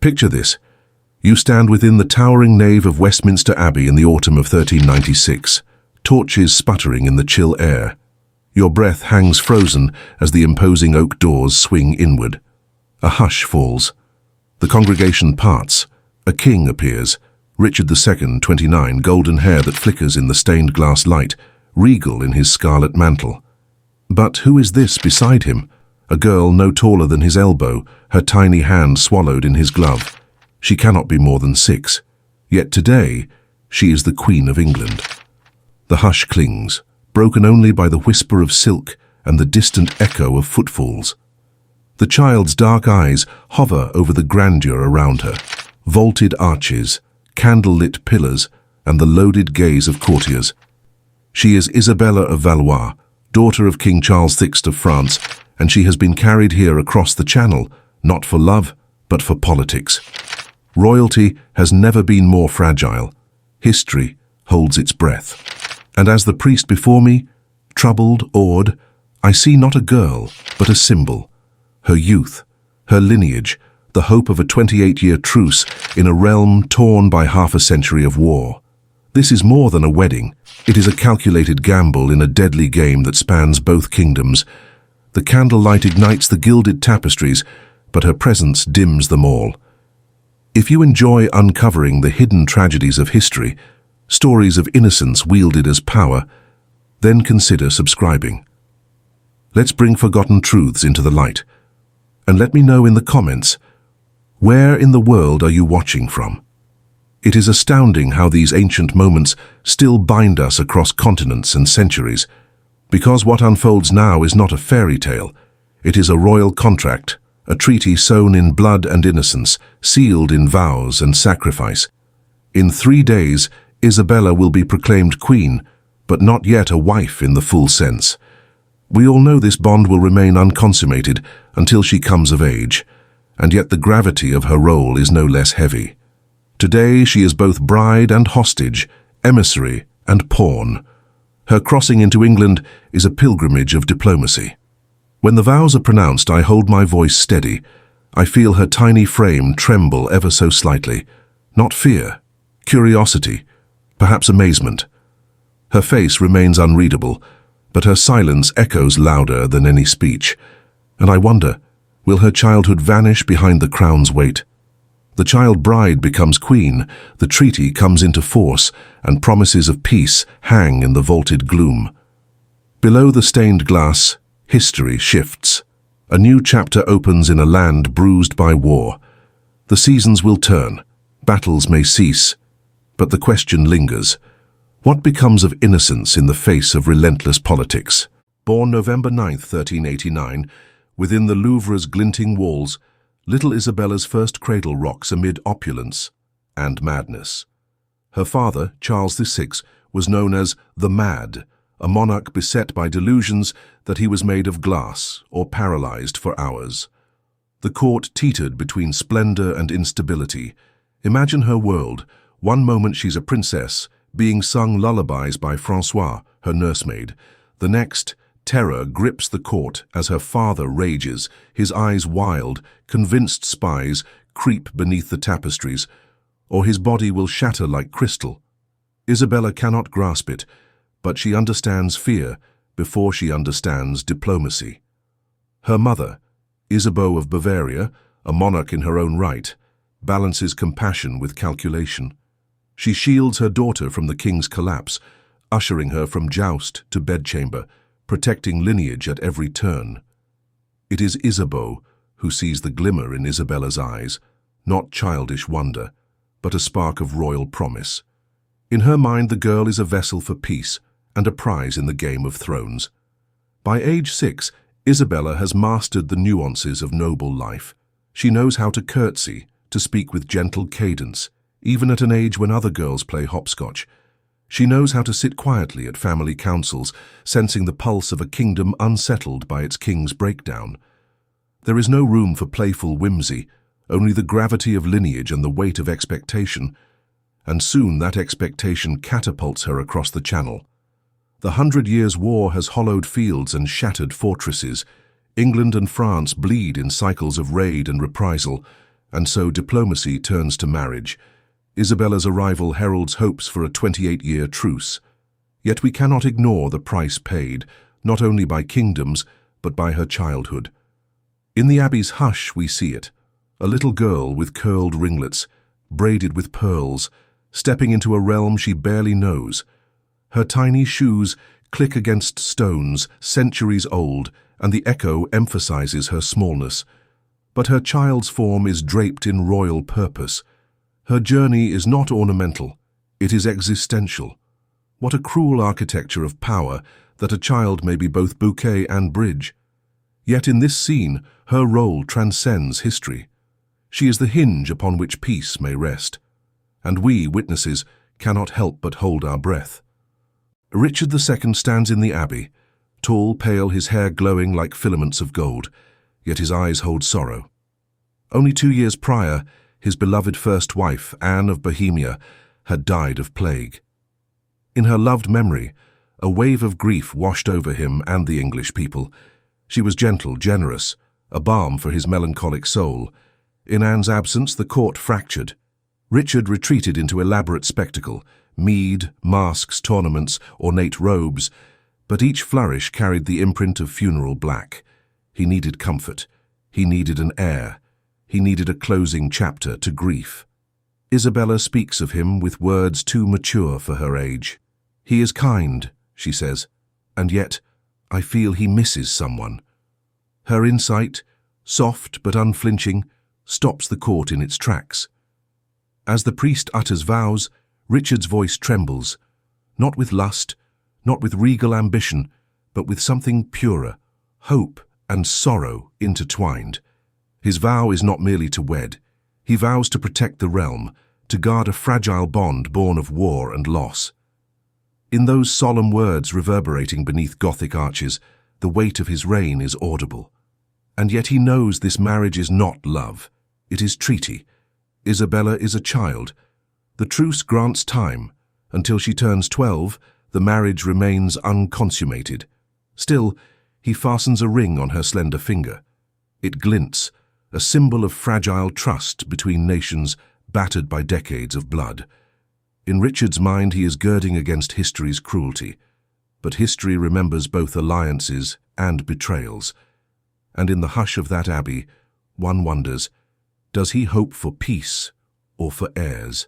Picture this. You stand within the towering nave of Westminster Abbey in the autumn of 1396, torches sputtering in the chill air. Your breath hangs frozen as the imposing oak doors swing inward. A hush falls. The congregation parts. A king appears. Richard II, 29, golden hair that flickers in the stained glass light, regal in his scarlet mantle. But who is this beside him? A girl no taller than his elbow, her tiny hand swallowed in his glove. She cannot be more than 6. Yet today, she is the Queen of England. The hush clings, broken only by the whisper of silk and the distant echo of footfalls. The child's dark eyes hover over the grandeur around her, vaulted arches, candle-lit pillars, and the loaded gaze of courtiers. She is Isabella of Valois, daughter of King Charles VI of France, and she has been carried here across the Channel, not for love, but for politics. Royalty has never been more fragile. History holds its breath. And as the priest before me, troubled, awed, I see not a girl, but a symbol. Her youth, her lineage, the hope of a 28-year truce in a realm torn by half a century of war. This is more than a wedding. It is a calculated gamble in a deadly game that spans both kingdoms. The candlelight ignites the gilded tapestries, but her presence dims them all. If you enjoy uncovering the hidden tragedies of history, stories of innocence wielded as power, then consider subscribing. Let's bring forgotten truths into the light. And let me know in the comments, where in the world are you watching from? It is astounding how these ancient moments still bind us across continents and centuries, because what unfolds now is not a fairy tale. It is a royal contract, a treaty sewn in blood and innocence, sealed in vows and sacrifice. In 3 days, Isabella will be proclaimed queen, but not yet a wife in the full sense. We all know this bond will remain unconsummated until she comes of age, and yet the gravity of her role is no less heavy. Today she is both bride and hostage, emissary and pawn. Her crossing into England is a pilgrimage of diplomacy. When the vows are pronounced, I hold my voice steady. I feel her tiny frame tremble ever so slightly. Not fear, curiosity, perhaps amazement. Her face remains unreadable, but her silence echoes louder than any speech. And I wonder, will her childhood vanish behind the crown's weight? The child bride becomes queen, the treaty comes into force, and promises of peace hang in the vaulted gloom. Below the stained glass, history shifts. A new chapter opens in a land bruised by war. The seasons will turn, battles may cease, but the question lingers. What becomes of innocence in the face of relentless politics? Born November 9, 1389, within the Louvre's glinting walls, little Isabella's first cradle rocks amid opulence and madness. Her father, Charles VI, was known as the Mad, a monarch beset by delusions that he was made of glass or paralyzed for hours. The court teetered between splendor and instability. Imagine her world. One moment she's a princess, being sung lullabies by François, her nursemaid. The next, terror grips the court as her father rages, his eyes wild, convinced spies creep beneath the tapestries, or his body will shatter like crystal. Isabella cannot grasp it, but she understands fear before she understands diplomacy. Her mother, Isabeau of Bavaria, a monarch in her own right, balances compassion with calculation. She shields her daughter from the king's collapse, ushering her from joust to bedchamber, protecting lineage at every turn. It is Isabeau who sees the glimmer in Isabella's eyes, not childish wonder, but a spark of royal promise. In her mind, the girl is a vessel for peace and a prize in the Game of Thrones. By age 6, Isabella has mastered the nuances of noble life. She knows how to curtsy, to speak with gentle cadence, even at an age when other girls play hopscotch. She knows how to sit quietly at family councils, sensing the pulse of a kingdom unsettled by its king's breakdown. There is no room for playful whimsy, only the gravity of lineage and the weight of expectation, and soon that expectation catapults her across the Channel. The 100 Years' War has hollowed fields and shattered fortresses. England and France bleed in cycles of raid and reprisal, And so diplomacy turns to marriage. Isabella's arrival heralds hopes for a 28-year truce. Yet we cannot ignore the price paid, not only by kingdoms, but by her childhood. In the abbey's hush we see it, a little girl with curled ringlets, braided with pearls, stepping into a realm she barely knows. Her tiny shoes click against stones centuries old, and the echo emphasizes her smallness. But her child's form is draped in royal purpose. Her journey is not ornamental, it is existential. What a cruel architecture of power that a child may be both bouquet and bridge. Yet in this scene, her role transcends history. She is the hinge upon which peace may rest. And we, witnesses, cannot help but hold our breath. Richard II stands in the abbey, tall, pale, his hair glowing like filaments of gold, yet his eyes hold sorrow. Only 2 years prior, his beloved first wife, Anne of Bohemia, had died of plague. In her loved memory, a wave of grief washed over him and the English people. She was gentle, generous, a balm for his melancholic soul. In Anne's absence, the court fractured. Richard retreated into elaborate spectacle, mead, masks, tournaments, ornate robes, but each flourish carried the imprint of funeral black. He needed comfort. He needed an heir. He needed a closing chapter to grief. Isabella speaks of him with words too mature for her age. "He is kind," she says, "and yet I feel he misses someone." Her insight, soft but unflinching, stops the court in its tracks. As the priest utters vows, Richard's voice trembles, not with lust, not with regal ambition, but with something purer, hope and sorrow intertwined. His vow is not merely to wed. He vows to protect the realm, to guard a fragile bond born of war and loss. In those solemn words reverberating beneath Gothic arches, the weight of his reign is audible. And yet he knows this marriage is not love. It is treaty. Isabella is a child. The truce grants time. Until she turns 12, the marriage remains unconsummated. Still, he fastens a ring on her slender finger. It glints, a symbol of fragile trust between nations battered by decades of blood. In Richard's mind, he is girding against history's cruelty. But history remembers both alliances and betrayals. And in the hush of that abbey, one wonders, does he hope for peace or for heirs?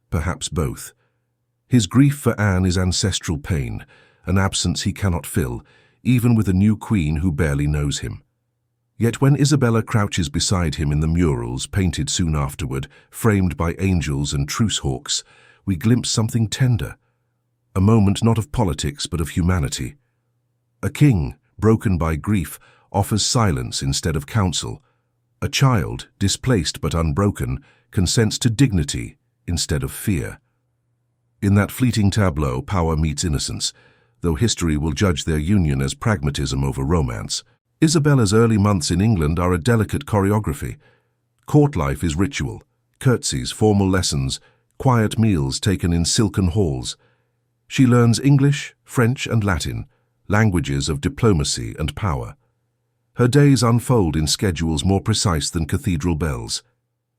Perhaps both. His grief for Anne is ancestral pain, an absence he cannot fill, even with a new queen who barely knows him. Yet when Isabella crouches beside him in the murals painted soon afterward, framed by angels and truce hawks, we glimpse something tender, a moment not of politics but of humanity. A king, broken by grief, offers silence instead of counsel. A child, displaced but unbroken, consents to dignity instead of fear. In that fleeting tableau, power meets innocence, though history will judge their union as pragmatism over romance. Isabella's early months in England are a delicate choreography. Court life is ritual, curtsies, formal lessons, quiet meals taken in silken halls. She learns English, French and Latin, languages of diplomacy and power. Her days unfold in schedules more precise than cathedral bells.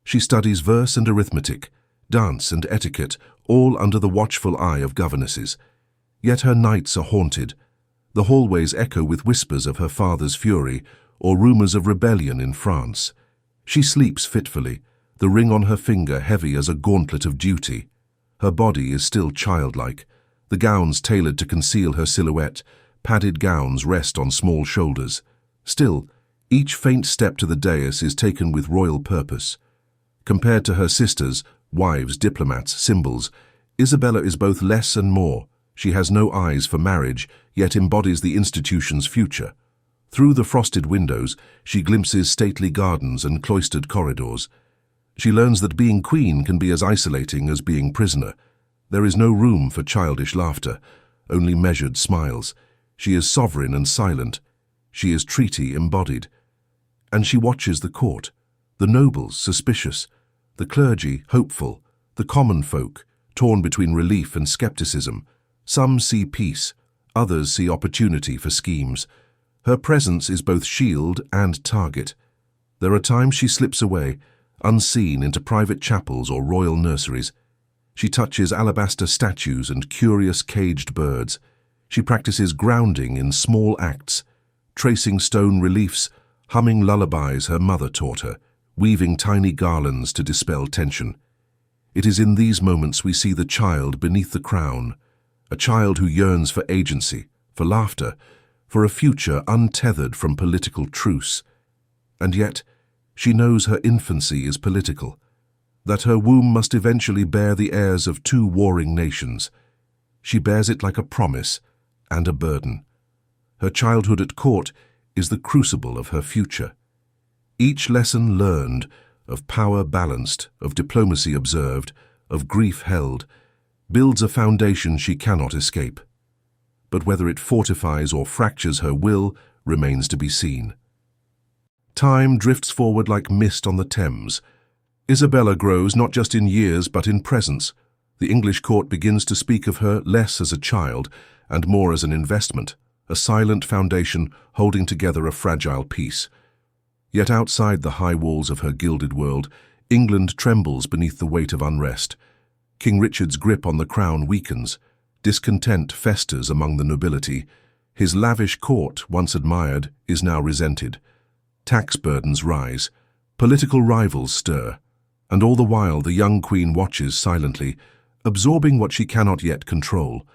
She studies verse and arithmetic, dance and etiquette, all under the watchful eye of governesses. Yet her nights are haunted. The hallways echo with whispers of her father's fury or rumors of rebellion in France. She sleeps fitfully, the ring on her finger heavy as a gauntlet of duty. Her body is still childlike, the gowns tailored to conceal her silhouette, padded gowns rest on small shoulders. Still, each faint step to the dais is taken with royal purpose. Compared to her sisters, wives, diplomats, symbols, Isabella is both less and more. She has no eyes for marriage, yet embodies the institution's future. Through the frosted windows, she glimpses stately gardens and cloistered corridors. She learns that being queen can be as isolating as being prisoner. There is no room for childish laughter, only measured smiles. She is sovereign and silent. She is treaty embodied. And she watches the court, the nobles suspicious, the clergy hopeful, the common folk torn between relief and skepticism. Some see peace, others see opportunity for schemes. Her presence is both shield and target. There are times she slips away, unseen into private chapels or royal nurseries. She touches alabaster statues and curious caged birds. She practices grounding in small acts, tracing stone reliefs, humming lullabies her mother taught her, weaving tiny garlands to dispel tension. It is in these moments we see the child beneath the crown, a child who yearns for agency, for laughter, for a future untethered from political truce. And yet, she knows her infancy is political, that her womb must eventually bear the heirs of two warring nations. She bears it like a promise and a burden. Her childhood at court is the crucible of her future. Each lesson learned, of power balanced, of diplomacy observed, of grief held, builds a foundation she cannot escape. But whether it fortifies or fractures her will remains to be seen. Time drifts forward like mist on the Thames. Isabella grows not just in years but in presence. The English court begins to speak of her less as a child and more as an investment, a silent foundation holding together a fragile peace. Yet outside the high walls of her gilded world, England trembles beneath the weight of unrest. King Richard's grip on the crown weakens. Discontent festers among the nobility. His lavish court, once admired, is now resented. Tax burdens rise. Political rivals stir. And all the while the young queen watches silently, absorbing what she cannot yet control.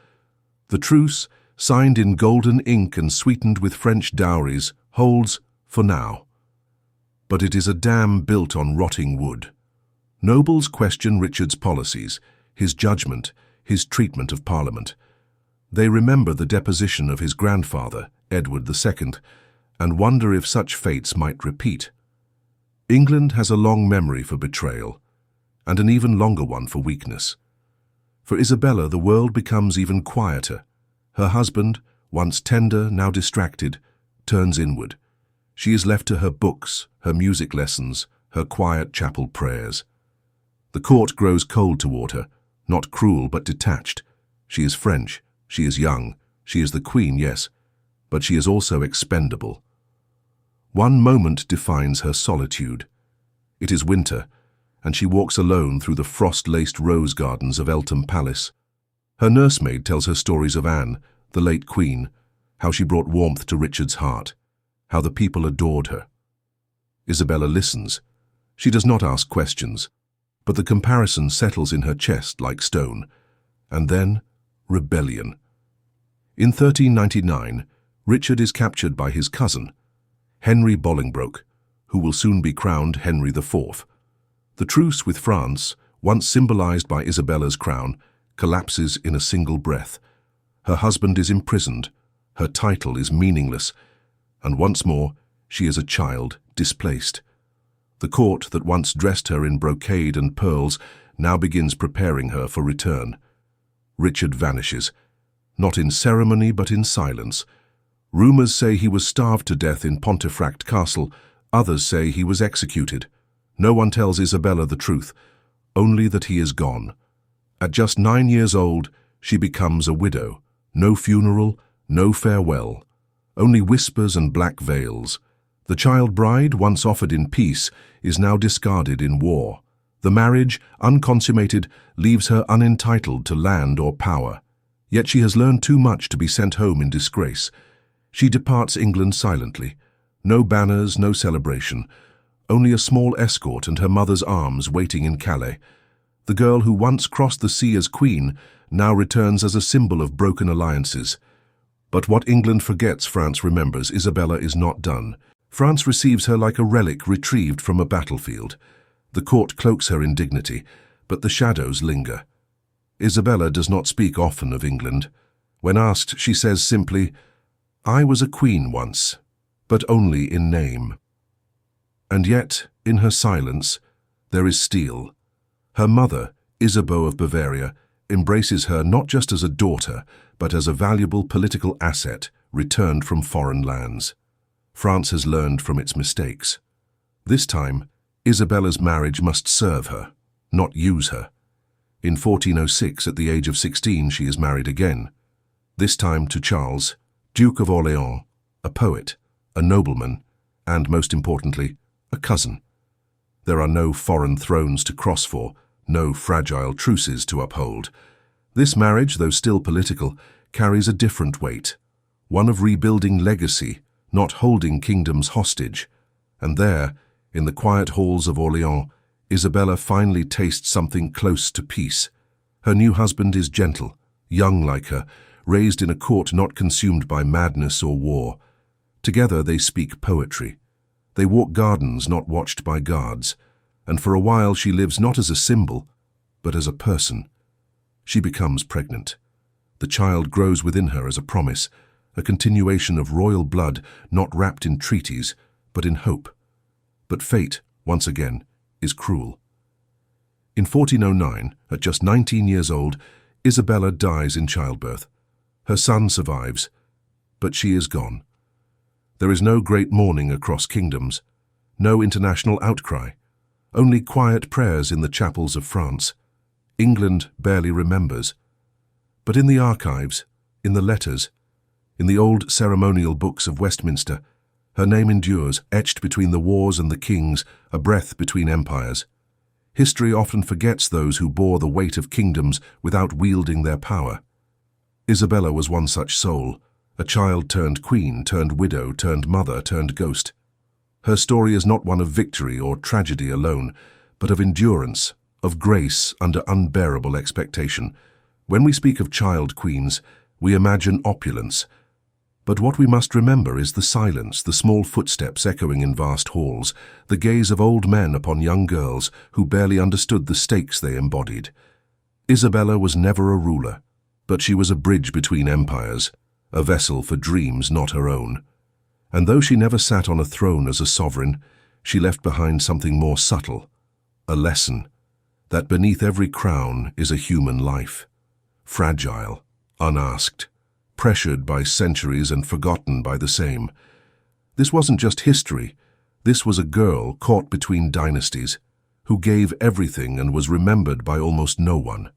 The truce, signed in golden ink and sweetened with French dowries, holds for now. But it is a dam built on rotting wood. Nobles question Richard's policies, his judgment, his treatment of Parliament. They remember the deposition of his grandfather, Edward II, and wonder if such fates might repeat. England has a long memory for betrayal, and an even longer one for weakness. For Isabella, the world becomes even quieter. Her husband, once tender, now distracted, turns inward. She is left to her books, her music lessons, her quiet chapel prayers. The court grows cold toward her, not cruel but detached. She is French, she is young, she is the queen, yes, but she is also expendable. One moment defines her solitude. It is winter, and she walks alone through the frost-laced rose gardens of Eltham Palace. Her nursemaid tells her stories of Anne, the late queen, how she brought warmth to Richard's heart, how the people adored her. Isabella listens. She does not ask questions, but the comparison settles in her chest like stone. And then, rebellion. In 1399, Richard is captured by his cousin, Henry Bolingbroke, who will soon be crowned Henry IV. The truce with France, once symbolized by Isabella's crown, collapses in a single breath. Her husband is imprisoned, her title is meaningless, and once more she is a child, displaced. The court that once dressed her in brocade and pearls now begins preparing her for return. Richard vanishes, not in ceremony but in silence. Rumors say he was starved to death in Pontefract Castle, others say he was executed. No one tells Isabella the truth, only that he is gone. At just 9 years old, she becomes a widow. No funeral, no farewell. Only whispers and black veils. The child bride, once offered in peace, is now discarded in war. The marriage, unconsummated, leaves her unentitled to land or power. Yet she has learned too much to be sent home in disgrace. She departs England silently. No banners, no celebration. Only a small escort and her mother's arms waiting in Calais. The girl who once crossed the sea as queen now returns as a symbol of broken alliances. But what England forgets, France remembers. Isabella is not done. France receives her like a relic retrieved from a battlefield. The court cloaks her in dignity, but the shadows linger. Isabella does not speak often of England. When asked, she says simply, "I was a queen once, but only in name." And yet, in her silence, there is steel. Her mother, Isabeau of Bavaria, embraces her not just as a daughter, but as a valuable political asset returned from foreign lands. France has learned from its mistakes. This time, Isabella's marriage must serve her, not use her. In 1406, at the age of 16, she is married again, this time to Charles, Duke of Orléans, a poet, a nobleman, and, most importantly, a cousin. There are no foreign thrones to cross for, no fragile truces to uphold. This marriage, though still political, carries a different weight, one of rebuilding legacy, not holding kingdoms hostage. And there, in the quiet halls of Orléans, Isabella finally tastes something close to peace. Her new husband is gentle, young like her, raised in a court not consumed by madness or war. Together they speak poetry. They walk gardens not watched by guards, and for a while she lives not as a symbol, but as a person. She becomes pregnant. The child grows within her as a promise, a continuation of royal blood not wrapped in treaties, but in hope. But fate, once again, is cruel. In 1409, at just 19 years old, Isabella dies in childbirth. Her son survives, but she is gone. There is no great mourning across kingdoms, no international outcry, only quiet prayers in the chapels of France. England barely remembers. But in the archives, in the letters, in the old ceremonial books of Westminster, her name endures, etched between the wars and the kings, a breath between empires. History often forgets those who bore the weight of kingdoms without wielding their power. Isabella was one such soul, a child turned queen, turned widow, turned mother, turned ghost. Her story is not one of victory or tragedy alone, but of endurance, of grace under unbearable expectation. When we speak of child queens, we imagine opulence. But what we must remember is the silence, the small footsteps echoing in vast halls, the gaze of old men upon young girls who barely understood the stakes they embodied. Isabella was never a ruler, but she was a bridge between empires, a vessel for dreams not her own. And though she never sat on a throne as a sovereign, she left behind something more subtle, a lesson, that beneath every crown is a human life, fragile, unasked, pressured by centuries and forgotten by the same. This wasn't just history. This was a girl caught between dynasties, who gave everything and was remembered by almost no one.